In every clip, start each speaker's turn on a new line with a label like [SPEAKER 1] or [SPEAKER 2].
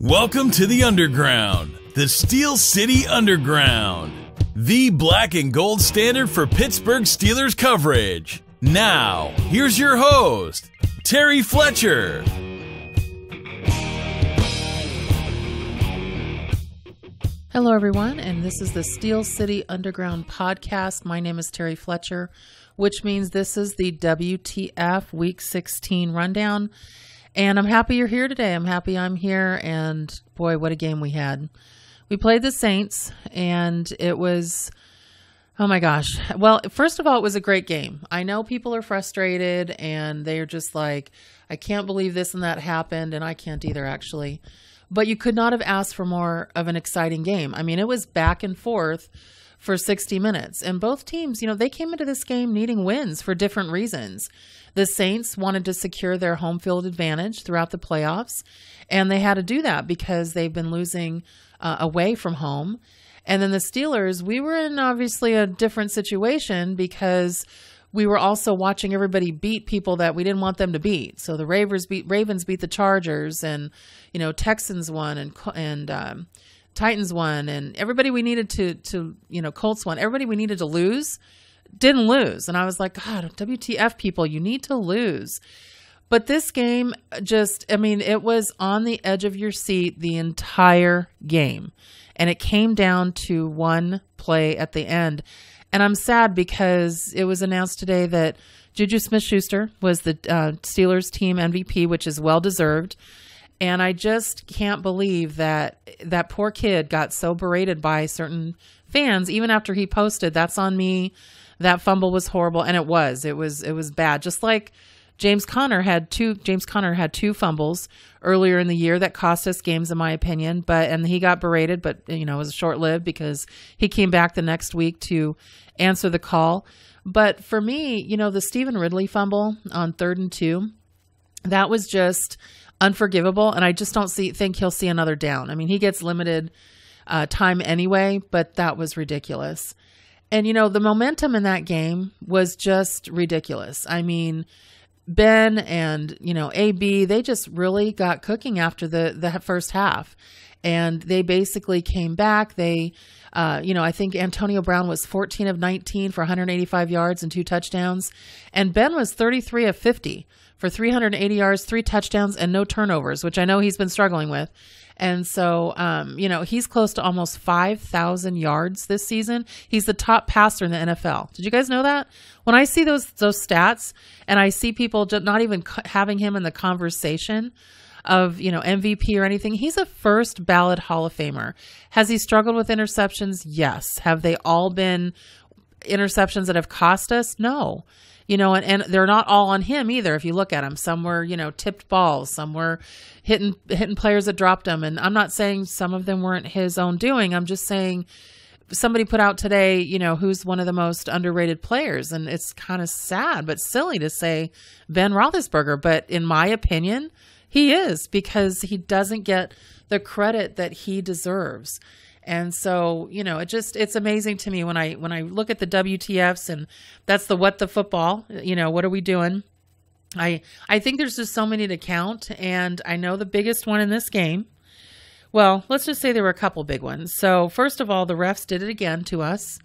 [SPEAKER 1] Welcome to the Underground, the Steel City Underground, the black and gold standard for Pittsburgh Steelers coverage. Now, here's your host, Terry Fletcher.
[SPEAKER 2] Hello, everyone, and this is the Steel City Underground podcast. My name is Terry Fletcher, which means this is the WTF Week 16 rundown. And I'm happy you're here today. I'm happy I'm here. And boy, what a game we had. We played the Saints, and it was, oh my gosh. Well, first of all, it was a great game. I know people are frustrated, and they're just like, I can't believe this and that happened, and I can't either, actually. But you could not have asked for more of an exciting game. I mean, it was back and forth for 60 minutes. And both teams, they came into this game needing wins for different reasons. The Saints wanted to secure their home field advantage throughout the playoffs, and they had to do that because they've been losing away from home. And then the Steelers, we were in obviously a different situation because we were also watching everybody beat people that we didn't want them to beat. So the Ravens beat the Chargers, and Texans won, and Titans won, and everybody we needed to Colts won. Everybody we needed to lose didn't lose. And I was like, God, WTF, people, you need to lose. But this game it was on the edge of your seat the entire game. And it came down to one play at the end. And I'm sad because it was announced today that JuJu Smith-Schuster was the Steelers team MVP, which is well-deserved. And I just can't believe that that poor kid got so berated by certain fans, even after he posted, "That's on me. That fumble was horrible." And it was bad. Just like James Conner had two fumbles earlier in the year that cost us games, in my opinion. And he got berated, but it was short-lived because he came back the next week to answer the call. But for me, the Stephen Ridley fumble on 3rd and 2, that was just unforgivable, and I just don't think he'll see another down. I mean, he gets limited time anyway, but that was ridiculous. And, the momentum in that game was just ridiculous. I mean, Ben and, AB, they just really got cooking after the first half. And they basically came back. They, I think Antonio Brown was 14 of 19 for 185 yards and 2 touchdowns. And Ben was 33 of 50 for 380 yards, 3 touchdowns, and no turnovers, which I know he's been struggling with. And so, he's close to almost 5,000 yards this season. He's the top passer in the NFL. Did you guys know that? When I see those stats and I see people just not even having him in the conversation of, MVP or anything, he's a first ballot Hall of Famer. Has he struggled with interceptions? Yes. Have they all been interceptions that have cost us? No. And they're not all on him either. If you look at them, some were, tipped balls, some were hitting players that dropped them. And I'm not saying some of them weren't his own doing. I'm just saying somebody put out today, who's one of the most underrated players. And it's kind of sad, but silly to say Ben Roethlisberger. But in my opinion, he is, because he doesn't get the credit that he deserves. And so, it's amazing to me when I look at the WTFs, and that's the what the football, what are we doing? I think there's just so many to count. And I know the biggest one in this game, well, let's just say there were a couple big ones. So first of all, the refs did it again to us.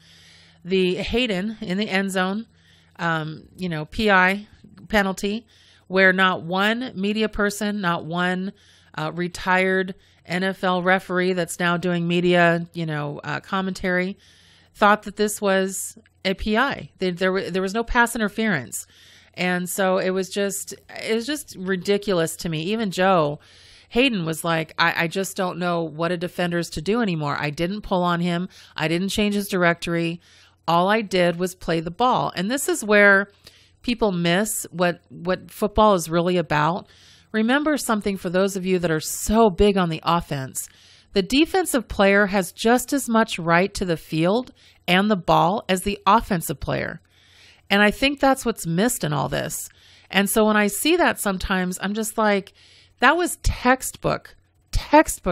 [SPEAKER 2] The Haden in the end zone, PI penalty, where not one media person, not one retired NFL referee that's now doing media, commentary, thought that this was a PI. There was no pass interference. And so it was just ridiculous to me. Even Joe Haden was like, I just don't know what a defender is to do anymore. I didn't pull on him. I didn't change his directory. All I did was play the ball. And this is where people miss what football is really about. Remember something, for those of you that are so big on the offense. The defensive player has just as much right to the field and the ball as the offensive player. And I think that's what's missed in all this. And so when I see that sometimes, I'm just like, that was textbook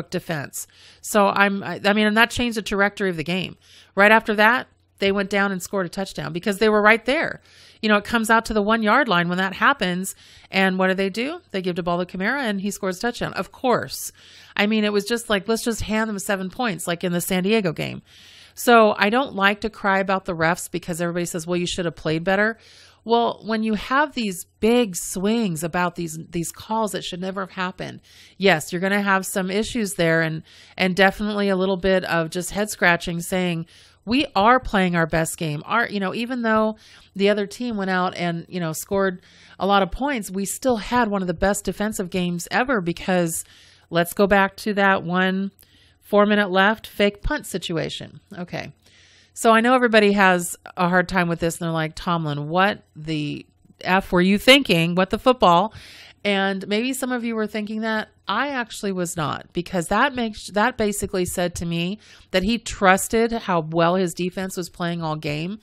[SPEAKER 2] defense. So and that changed the trajectory of the game. Right after that, they went down and scored a touchdown because they were right there. it comes out to the 1 yard line when that happens. And what do? They give the ball to Kamara and he scores a touchdown. Of course. I mean, it was just like, let's just hand them 7 points, like in the San Diego game. So I don't like to cry about the refs because everybody says, well, you should have played better. Well, when you have these big swings about these calls that should never have happened, yes, you're going to have some issues there, and definitely a little bit of just head scratching, saying we are playing our best game. Even though the other team went out and scored a lot of points, we still had one of the best defensive games ever, because let's go back to that 1 4-minute left fake punt situation. Okay. So I know everybody has a hard time with this, and they're like, Tomlin, what the F were you thinking? What the football? And maybe some of you were thinking that. I actually was not, because that basically said to me that he trusted how well his defense was playing all game,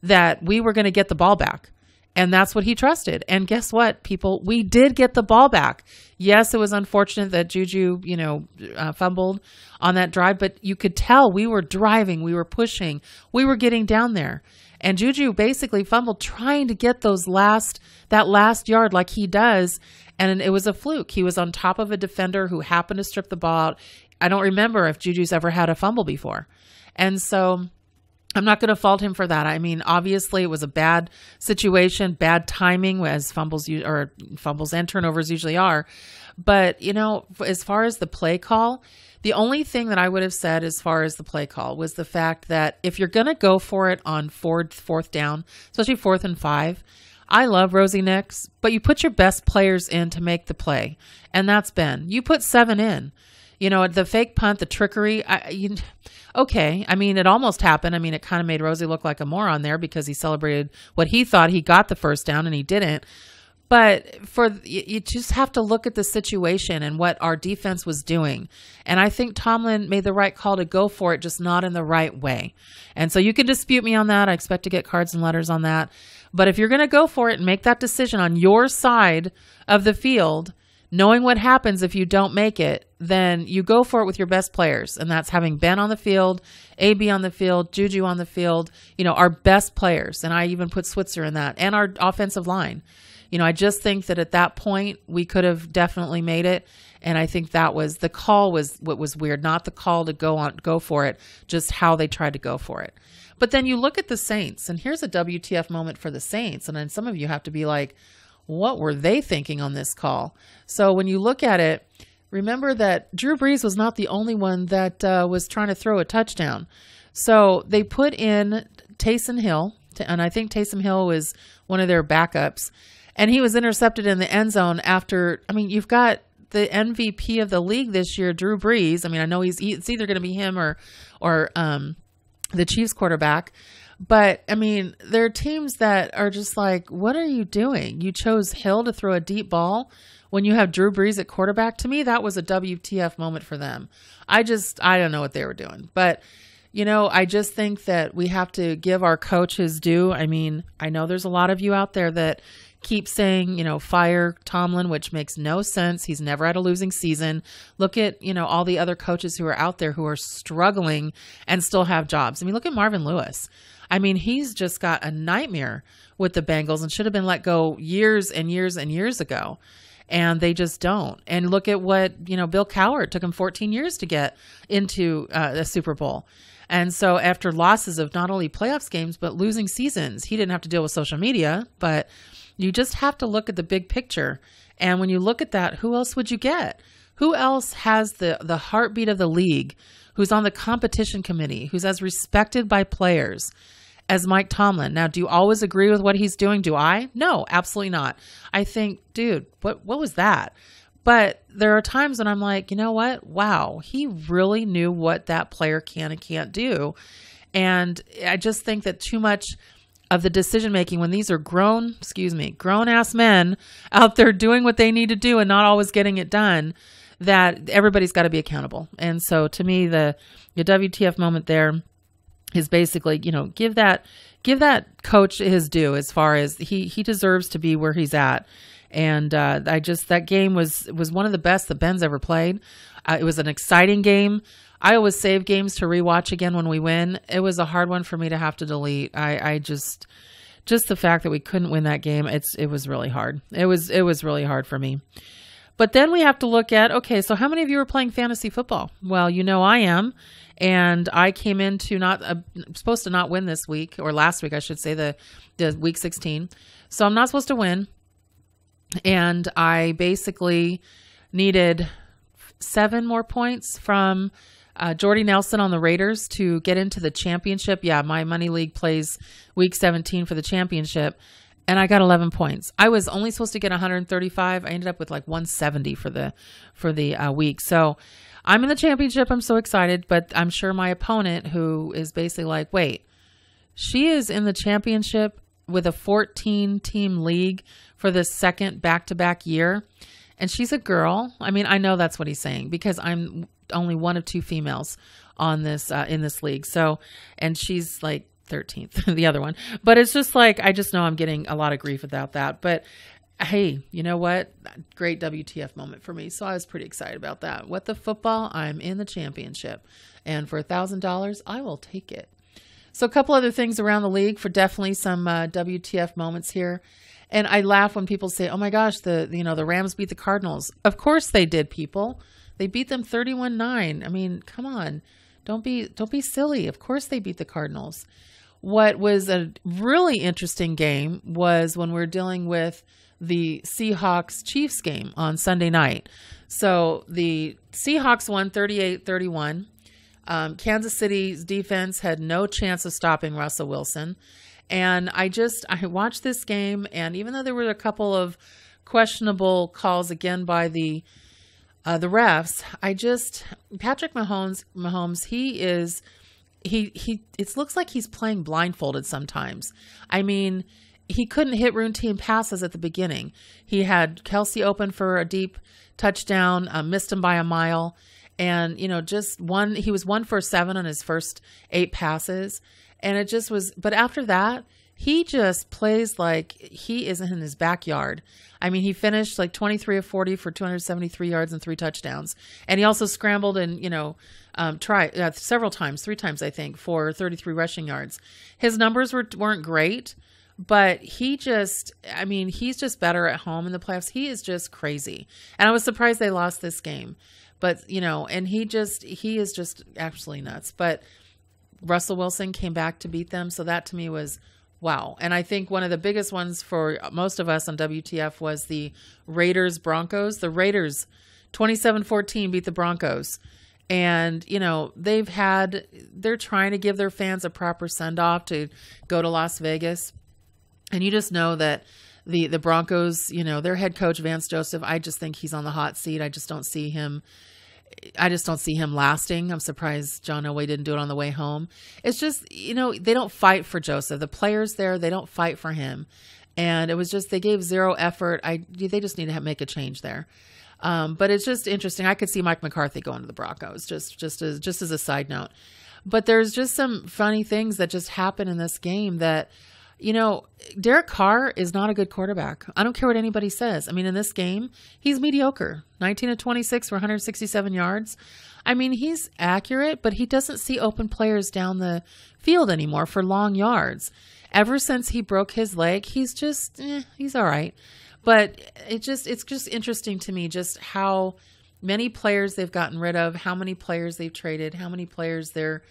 [SPEAKER 2] that we were going to get the ball back. And that's what he trusted. And guess what, people? We did get the ball back. Yes, it was unfortunate that JuJu, fumbled on that drive, but you could tell we were driving, we were pushing, we were getting down there. And JuJu basically fumbled trying to get that last yard like he does. And it was a fluke. He was on top of a defender who happened to strip the ball out. I don't remember if JuJu's ever had a fumble before. And so I'm not going to fault him for that. I mean, obviously it was a bad situation, bad timing, as fumbles and turnovers usually are. But, as far as the play call, the only thing that I would have said as far as the play call was the fact that if you're going to go for it on fourth down, especially 4th and 5, I love Rosie Nix, but you put your best players in to make the play. And that's Ben. You put 7 in. The fake punt, the trickery, okay. I mean, it almost happened. I mean, it kind of made Rosie look like a moron there because he celebrated what he thought he got the first down and he didn't. But you just have to look at the situation and what our defense was doing. And I think Tomlin made the right call to go for it, just not in the right way. And so you can dispute me on that. I expect to get cards and letters on that. But if you're going to go for it and make that decision on your side of the field, knowing what happens if you don't make it, then you go for it with your best players. And that's having Ben on the field, AB on the field, JuJu on the field, our best players. And I even put Switzer in that, and our offensive line. I just think that at that point we could have definitely made it. And I think the call was what was weird, not the call to go for it, just how they tried to go for it. But then you look at the Saints, and here's a WTF moment for the Saints. And then some of you have to be like, what were they thinking on this call? So when you look at it, remember that Drew Brees was not the only one that was trying to throw a touchdown. So they put in Taysom Hill, and I think Taysom Hill was one of their backups, and he was intercepted in the end zone after, you've got the MVP of the league this year, Drew Brees. I know it's either going to be him or the Chiefs quarterback. But, there are teams that are just like, what are you doing? You chose Hill to throw a deep ball when you have Drew Brees at quarterback. To me, that was a WTF moment for them. I don't know what they were doing. But, I just think that we have to give our coach his due. I know there's a lot of you out there that keep saying, fire Tomlin, which makes no sense. He's never had a losing season. Look at, all the other coaches who are out there who are struggling and still have jobs. Look at Marvin Lewis. He's just got a nightmare with the Bengals and should have been let go years and years and years ago. And they just don't. And look at what, Bill Cowher, it took him 14 years to get into the Super Bowl. And so after losses of not only playoffs games, but losing seasons, he didn't have to deal with social media, but you just have to look at the big picture. And when you look at that, who else would you get? Who else has the heartbeat of the league, who's on the competition committee, who's as respected by players as Mike Tomlin? Now, do you always agree with what he's doing? Do I? No, absolutely not. I think, dude, what was that? But there are times when I'm like, you know what? Wow, he really knew what that player can and can't do. And I just think that too much of the decision-making when these are grown-ass men out there doing what they need to do and not always getting it done, that everybody's got to be accountable. And so to me, the WTF moment there is basically, give that coach his due as far as he deserves to be where he's at. And that game was one of the best that Ben's ever played. It was an exciting game. I always save games to rewatch again when we win. It was a hard one for me to have to delete. I just just the fact that we couldn't win that game, it was really hard. It was really hard for me. But then we have to look at, okay, so how many of you are playing fantasy football? Well, I am. And I came into supposed to not win this week, or last week, I should say, the week 16. So I'm not supposed to win. And I basically needed 7 more points from Jordy Nelson on the Raiders to get into the championship. Yeah, my money league plays week 17 for the championship. And I got 11 points. I was only supposed to get 135. I ended up with like 170 for the week. So I'm in the championship. I'm so excited. But I'm sure my opponent, who is basically like, wait, she is in the championship with a 14-team league for the second back-to-back year. And she's a girl. I mean, I know that's what he's saying because I'm only one of 2 females on this in this league. So, and she's like 13th, the other one. But it's just like, I just know I'm getting a lot of grief about that. But hey, you know what? Great WTF moment for me. So I was pretty excited about that. What the football? I'm in the championship. And for $1,000, I will take it. So a couple other things around the league for definitely some WTF moments here. And I laugh when people say, oh my gosh, the Rams beat the Cardinals. Of course they did, people. They beat them 31-9. I mean, come on. Don't be silly. Of course they beat the Cardinals. What was a really interesting game was when we're dealing with the Seahawks-Chiefs game on Sunday night. So the Seahawks won 38-31. Kansas City's defense had no chance of stopping Russell Wilson. And I watched this game, and even though there were a couple of questionable calls again by the refs, Patrick Mahomes, it looks like he's playing blindfolded sometimes. I mean, he couldn't hit routine passes at the beginning. He had Kelsey open for a deep touchdown, missed him by a mile. And, he was 1 for 7 on his first 8 passes. And it just was, but after that, he just plays like he isn't in his backyard. I mean, he finished like 23 of 40 for 273 yards and 3 touchdowns. And he also scrambled and, tried several times, 3 times, I think, for 33 rushing yards. His numbers weren't great, but he's just better at home in the playoffs. He is just crazy. And I was surprised they lost this game. But, and he is just absolutely nuts. But Russell Wilson came back to beat them. So that to me was wow. And I think one of the biggest ones for most of us on WTF was the Raiders Broncos. The Raiders 27-14 beat the Broncos. And, they're trying to give their fans a proper send off to go to Las Vegas. And you just know that the Broncos, their head coach, Vance Joseph, I just think he's on the hot seat. I just don't see him lasting. I'm surprised John Elway didn't do it on the way home. It's just, they don't fight for Joseph. The players there, they don't fight for him. And it was just, they gave zero effort. They just need to make a change there. But it's just interesting. I could see Mike McCarthy going to the Broncos, just as a side note. But there's just some funny things that just happen in this game that, Derek Carr is not a good quarterback. I don't care what anybody says. I mean, in this game, he's mediocre. 19 of 26 for 167 yards. I mean, he's accurate, but he doesn't see open players down the field anymore for long yards. Ever since he broke his leg, he's just, he's all right. But it's just interesting to me just how many players they've gotten rid of, how many players they've traded, how many players they're,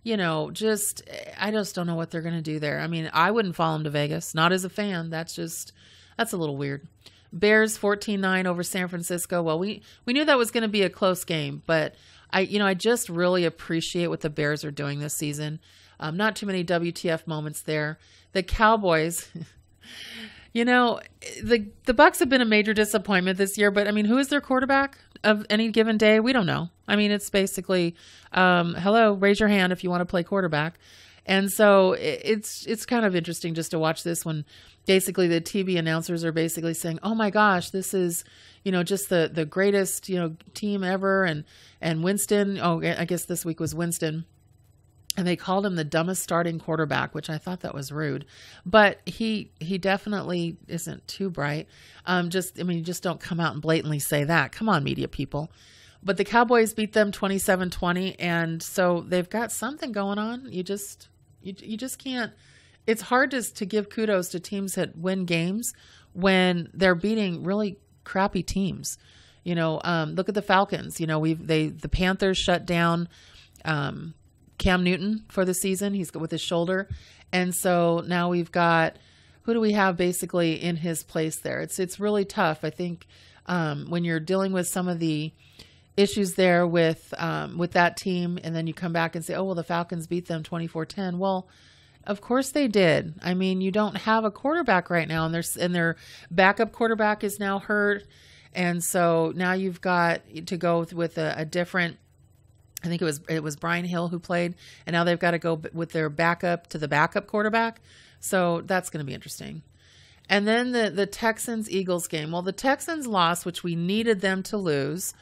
[SPEAKER 2] I just don't know what they're going to do there. I mean, I wouldn't follow them to Vegas, not as a fan. That's a little weird. Bears 14-9 over San Francisco. Well, we knew that was going to be a close game, but I just really appreciate what the Bears are doing this season. Not too many WTF moments there. The Cowboys, the Bucs have been a major disappointment this year, but I mean, who is their quarterback of any given day? We don't know. I mean, it's basically, hello, raise your hand if you want to play quarterback. And so it's kind of interesting just to watch this when basically the TV announcers are basically saying, oh my gosh, this is, just the greatest, team ever. And Winston, I guess this week was Winston. And they called him the dumbest starting quarterback, which I thought that was rude. But he definitely isn't too bright. You just don't come out and blatantly say that. Come on, media people. But the Cowboys beat them 27-20, and so they've got something going on. You just can't it's hard to give kudos to teams that win games when they're beating really crappy teams. You know, look at the Falcons. You know, the Panthers shut down Cam Newton for the season. He's with his shoulder. And so now we've got, who do we have basically in his place there? It's really tough. I think when you're dealing with some of the issues there with that team, and then you come back and say, oh, well, the Falcons beat them 24-10. Well, of course they did. I mean, you don't have a quarterback right now, and their backup quarterback is now hurt. And so now you've got to go with a different, I think it was Brian Hill who played, and now they've got to go with their backup to the backup quarterback. So that's going to be interesting. And then the Texans-Eagles game. Well, the Texans lost, which we needed them to lose,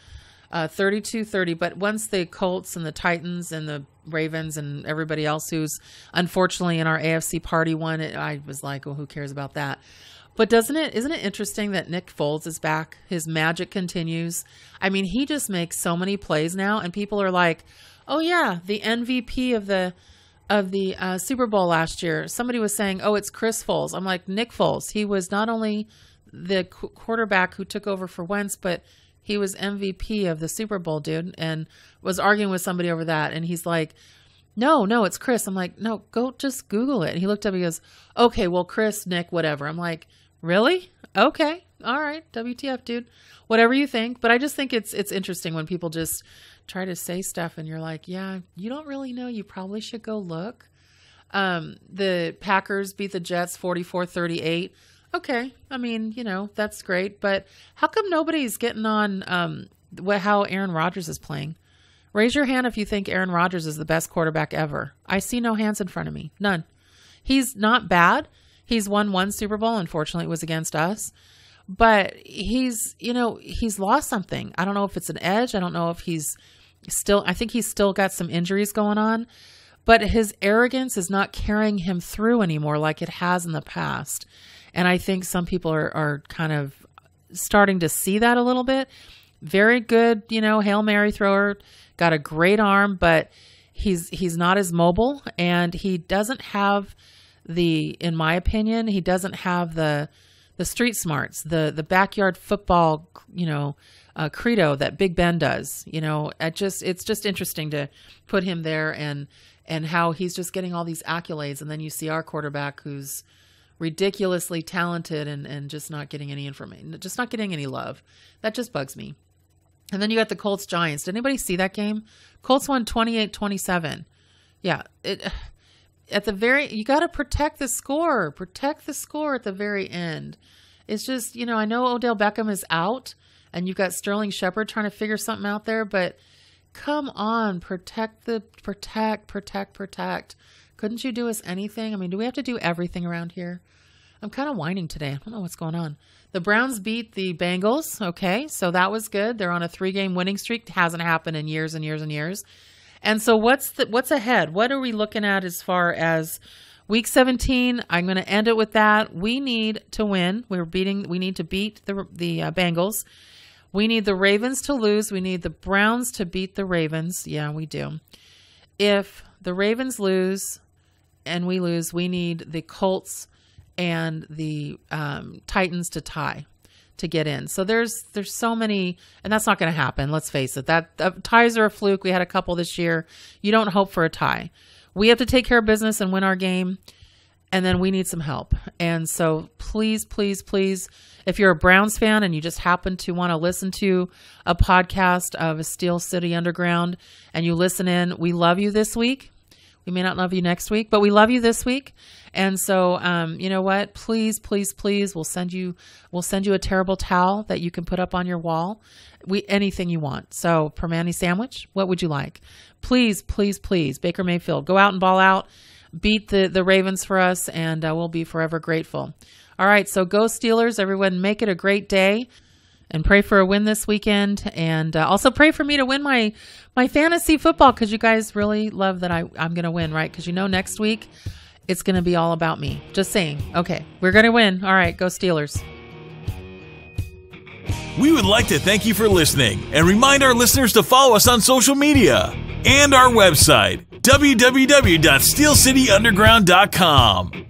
[SPEAKER 2] 32-30. But once the Colts and the Titans and the Ravens and everybody else who's unfortunately in our AFC party won it, I was like, well, who cares about that? But isn't it interesting that Nick Foles is back? His magic continues. I mean, he just makes so many plays now, and people are like, oh yeah, the MVP of the Super Bowl last year. Somebody was saying, oh, it's Chris Foles. I'm like, Nick Foles. He was not only the quarterback who took over for Wentz, but he was MVP of the Super Bowl, dude, and was arguing with somebody over that. And he's like, no, it's Chris. I'm like, no, go just Google it. And he looked up, he goes, okay, well, Chris, Nick, whatever. I'm like, really? Okay. All right. WTF, dude. Whatever you think. But I just think it's interesting when people just try to say stuff and you're like, yeah, you don't really know. You probably should go look. The Packers beat the Jets 44-38. Okay. I mean, you know, that's great. But how come nobody's getting on how Aaron Rodgers is playing? Raise your hand if you think Aaron Rodgers is the best quarterback ever. I see no hands in front of me. None. He's not bad. He's won one Super Bowl. Unfortunately, it was against us. But he's lost something. I don't know if it's an edge. I don't know if I think he's still got some injuries going on. But his arrogance is not carrying him through anymore like it has in the past. And I think some people are kind of starting to see that a little bit. Very good, Hail Mary thrower, got a great arm, but he's not as mobile, and he doesn't have in my opinion, he doesn't have the street smarts, the backyard football, credo that Big Ben does. It's just interesting to put him there and how he's just getting all these accolades, and then you see our quarterback who's ridiculously talented and just not getting any information, just not getting any love. That just bugs me. And then you got the Colts Giants. Did anybody see that game? Colts won 28-27. Yeah. You got to protect the score. Protect the score at the very end. It's just, I know Odell Beckham is out and you've got Sterling Shepard trying to figure something out there, but come on, protect. Couldn't you do us anything? I mean, do we have to do everything around here? I'm kind of whining today. I don't know what's going on. The Browns beat the Bengals. Okay, so that was good. They're on a 3-game winning streak. It hasn't happened in years and years and years. And so what's ahead? What are we looking at as far as Week 17? I'm going to end it with that. We need to win. We need to beat the Bengals. We need the Ravens to lose. We need the Browns to beat the Ravens. Yeah, we do. If the Ravens lose and we lose, we need the Colts and the Titans to tie to get in. So there's so many, and that's not going to happen. Let's face it. That ties are a fluke. We had a couple this year. You don't hope for a tie. We have to take care of business and win our game, and then we need some help. And so please, please, please, if you're a Browns fan and you just happen to want to listen to a podcast of a Steel City Underground and you listen in, we love you this week. We may not love you next week, but we love you this week. And so, you know what? Please, please, please, we'll send you a terrible towel that you can put up on your wall. Anything you want. So, Permani sandwich, what would you like? Please, please, please, Baker Mayfield, go out and ball out, beat the Ravens for us, and we'll be forever grateful. All right, so go Steelers, everyone. Make it a great day. And pray for a win this weekend. And also pray for me to win my fantasy football, because you guys really love that I'm going to win, right? Because next week it's going to be all about me. Just saying. Okay, we're going to win. All right, go Steelers.
[SPEAKER 1] We would like to thank you for listening and remind our listeners to follow us on social media and our website, www.steelcityunderground.com.